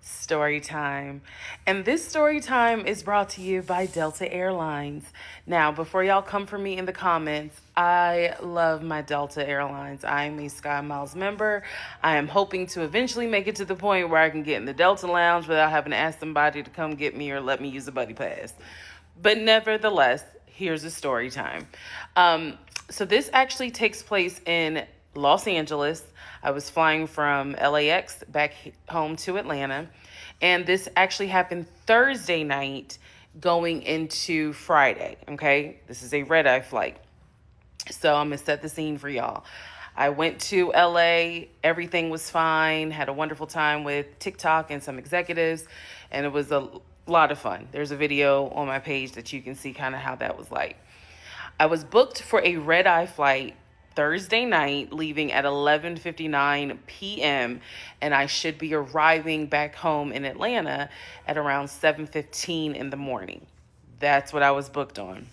Story time. And this story time is brought to you by Delta Airlines. Now, before y'all come for me in the comments, I love my Delta Airlines. I'm a Sky Miles member. I am hoping to eventually make it to the point where I can get in the Delta Lounge without having to ask somebody to come get me or let me use a buddy pass. But nevertheless, here's a story time. So this actually takes place in Los Angeles. I was flying from LAX back home to Atlanta. And this actually happened Thursday night going into Friday. Okay. This is a red eye flight. So I'm going to set the scene for y'all. I went to LA. Everything was fine. Had a wonderful time with TikTok and some executives. And it was a lot of fun. There's a video on my page that you can see kind of how that was like. I was booked for a red eye flight Thursday night, leaving at 11:59 p.m. and I should be arriving back home in Atlanta at around 7:15 in the morning. That's what I was booked on.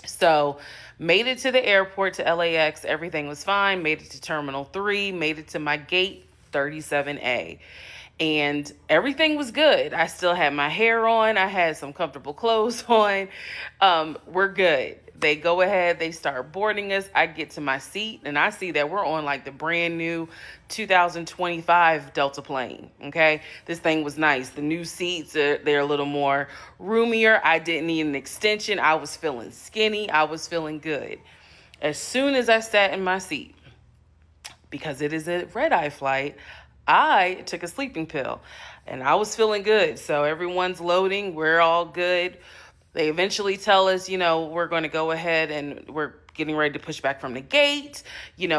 So, made it to the airport to LAX. Everything was fine. Made it to Terminal 3. Made it to my gate 37A. And everything was good. I still had my hair on. I had some comfortable clothes on. We're good. They go ahead. They start boarding us. I get to my seat, and I see that we're on like the brand new 2025 Delta plane. Okay. This thing was nice. The new seats, they're a little more roomier. I didn't need an extension. I was feeling skinny. I was feeling good. As soon as I sat in my seat, because it is a red eye flight, I took a sleeping pill and I was feeling good. So everyone's loading. We're all good. They eventually tell us, we're going to go ahead and we're getting ready to push back from the gate.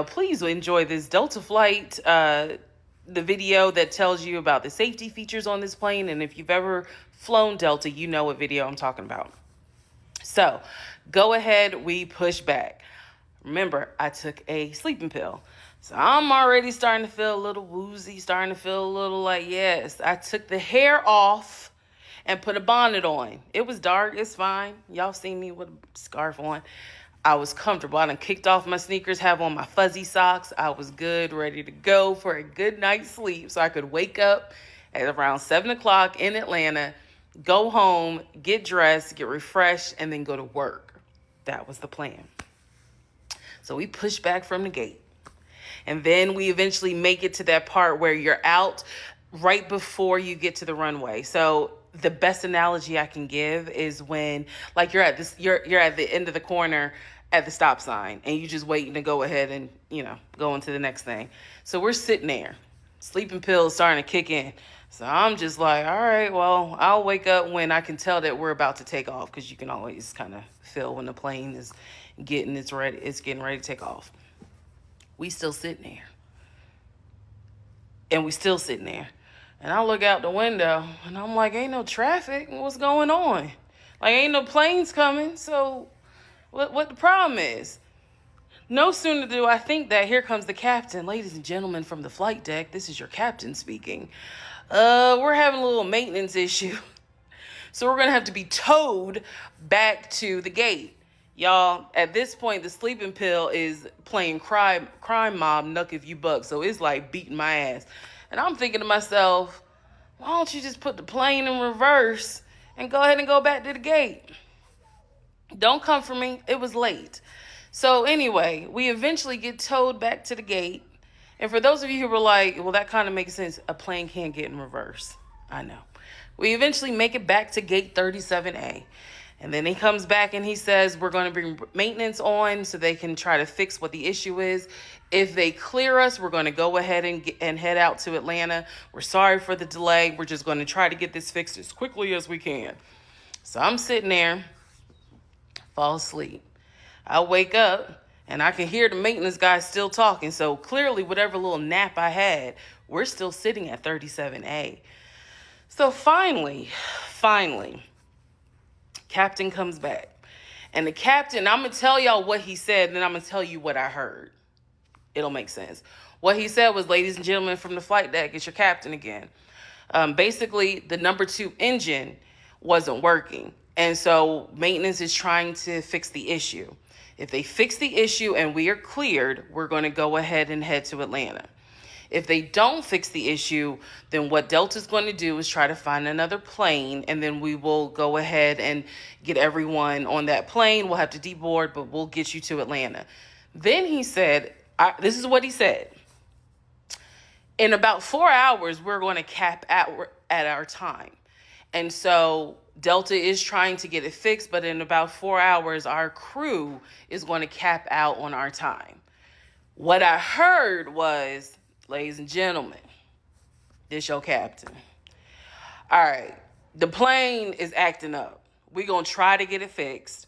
Please enjoy this Delta flight, the video that tells you about the safety features on this plane. And if you've ever flown Delta, you know what video I'm talking about. So go ahead. We push back. Remember, I took a sleeping pill. So I'm already starting to feel a little woozy, starting to feel a little like, yes, I took the hair off and put a bonnet on. It was dark. It's fine. Y'all see me with a scarf on. I was comfortable. I done kicked off my sneakers, have on my fuzzy socks. I was good, ready to go for a good night's sleep so I could wake up at around 7 o'clock in Atlanta, go home, get dressed, get refreshed, and then go to work. That was the plan. So we pushed back from the gate. And then we eventually make it to that part where you're out right before you get to the runway. So the best analogy I can give is when like you're at the end of the corner at the stop sign and you just waiting to go ahead and, go into the next thing. So we're sitting there, sleeping pills starting to kick in. So I'm just like, all right, well, I'll wake up when I can tell that we're about to take off, because you can always kind of feel when the plane is getting ready to take off. We still sitting there. And we still sitting there. And I look out the window and I'm like, ain't no traffic. What's going on? Like, ain't no planes coming. So what the problem is? No sooner do I think that, here comes the captain. Ladies and gentlemen from the flight deck, this is your captain speaking. We're having a little maintenance issue. So we're going to have to be towed back to the gate. Y'all, at this point, the sleeping pill is playing crime mob, knuck if you buck. So it's like beating my ass. And I'm thinking to myself, why don't you just put the plane in reverse and go ahead and go back to the gate? Don't come for me. It was late. So anyway, we eventually get towed back to the gate. And for those of you who were like, well, that kind of makes sense. A plane can't get in reverse. I know. We eventually make it back to gate 37A. And then he comes back and he says, we're going to bring maintenance on so they can try to fix what the issue is. If they clear us, we're going to go ahead and head out to Atlanta. We're sorry for the delay. We're just going to try to get this fixed as quickly as we can. So I'm sitting there, fall asleep. I wake up and I can hear the maintenance guy still talking. So clearly, whatever little nap I had, we're still sitting at 37A. So finally, captain comes back. And the captain, I'm going to tell y'all what he said, and then I'm going to tell you what I heard. It'll make sense. What he said was, ladies and gentlemen from the flight deck, it's your captain again. Basically, the number 2 engine wasn't working. And so maintenance is trying to fix the issue. If they fix the issue and we are cleared, we're going to go ahead and head to Atlanta. If they don't fix the issue, then what Delta's going to do is try to find another plane, and then we will go ahead and get everyone on that plane. We'll have to deboard, but we'll get you to Atlanta. Then he said, this is what he said. In about 4 hours, we're going to cap out at our time. And so Delta is trying to get it fixed, but in about 4 hours, our crew is going to cap out on our time. What I heard was, ladies and gentlemen, this your captain. All right, the plane is acting up. We're going to try to get it fixed,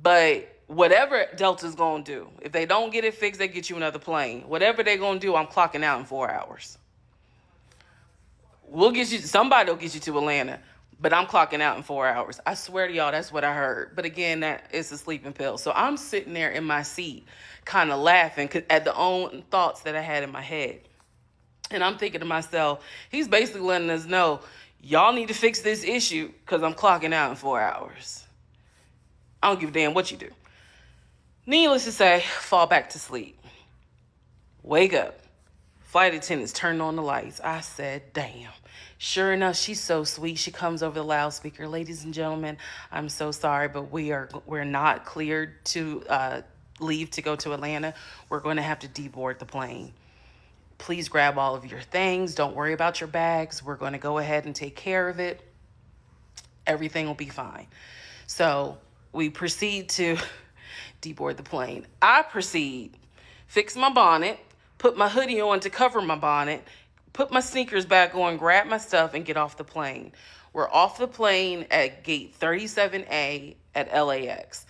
but whatever Delta's going to do, if they don't get it fixed, they get you another plane. Whatever they're going to do, I'm clocking out in 4 hours. Somebody will get you to Atlanta, but I'm clocking out in 4 hours. I swear to y'all, that's what I heard. But again, that is a sleeping pill. So I'm sitting there in my seat, kind of laughing at the own thoughts that I had in my head. And I'm thinking to myself, he's basically letting us know, y'all need to fix this issue because I'm clocking out in 4 hours. I don't give a damn what you do. Needless to say, fall back to sleep. Wake up. Flight attendants turned on the lights. I said, damn. Sure enough, she's so sweet. She comes over the loudspeaker. Ladies and gentlemen, I'm so sorry, but we're not cleared to leave to go to Atlanta. We're going to have to deboard the plane. Please grab all of your things. Don't worry about your bags. We're going to go ahead and take care of it. Everything will be fine. So we proceed to deboard the plane. I proceed, fix my bonnet, put my hoodie on to cover my bonnet, put my sneakers back on, grab my stuff, and get off the plane. We're off the plane at gate 37A at LAX.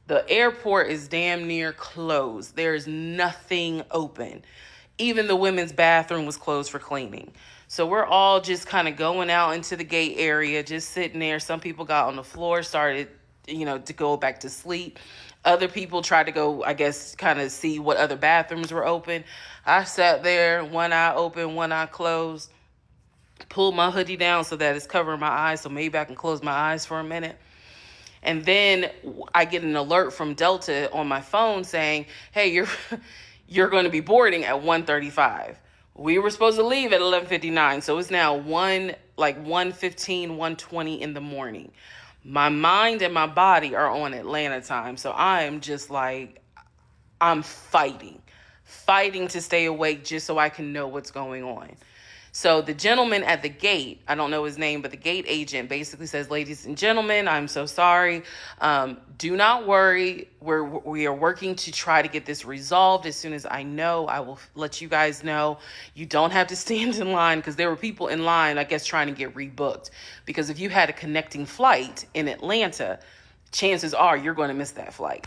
The airport is damn near closed. There's nothing open. Even the women's bathroom was closed for cleaning. So we're all just kind of going out into the gate area, just sitting there. Some people got on the floor, started, to go back to sleep. Other people tried to go, I guess, kind of see what other bathrooms were open. I sat there, one eye open, one eye closed, pulled my hoodie down so that it's covering my eyes, so maybe I can close my eyes for a minute. And then I get an alert from Delta on my phone saying, hey, you're going to be boarding at 1:35. We were supposed to leave at 11:59, so it's now 1:15, 1:20 in the morning. My mind and my body are on Atlanta time, so I am just like, I'm fighting to stay awake just so I can know what's going on. So the gentleman at the gate, I don't know his name, but the gate agent basically says, ladies and gentlemen, I'm so sorry. Do not worry. We are working to try to get this resolved. As soon as I know, I will let you guys know. You don't have to stand in line, because there were people in line, I guess, trying to get rebooked. Because if you had a connecting flight in Atlanta, chances are you're going to miss that flight.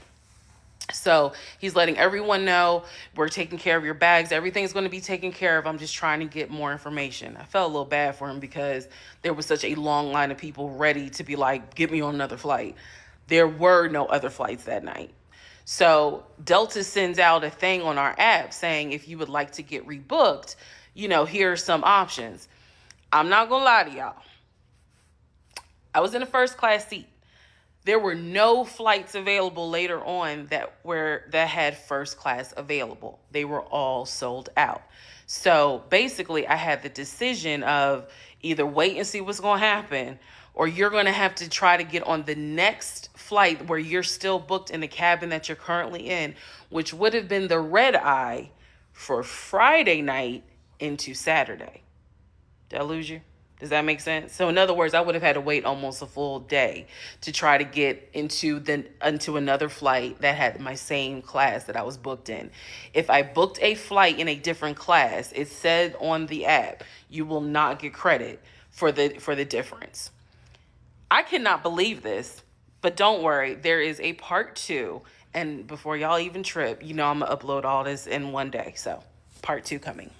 So he's letting everyone know, we're taking care of your bags. Everything's going to be taken care of. I'm just trying to get more information. I felt a little bad for him because there was such a long line of people ready to be like, get me on another flight. There were no other flights that night. So Delta sends out a thing on our app saying, if you would like to get rebooked, here are some options. I'm not going to lie to y'all. I was in a first class seat. There were no flights available later on that had first class available. They were all sold out. So basically, I had the decision of either wait and see what's going to happen, or you're going to have to try to get on the next flight where you're still booked in the cabin that you're currently in, which would have been the red eye for Friday night into Saturday. Did I lose you? Does that make sense? So in other words, I would have had to wait almost a full day to try to get into another flight that had my same class that I was booked in. If I booked a flight in a different class, it said on the app, you will not get credit for the difference. I cannot believe this, but don't worry, there is a part 2. And before y'all even trip, I'm going to upload all this in one day. So part 2 coming.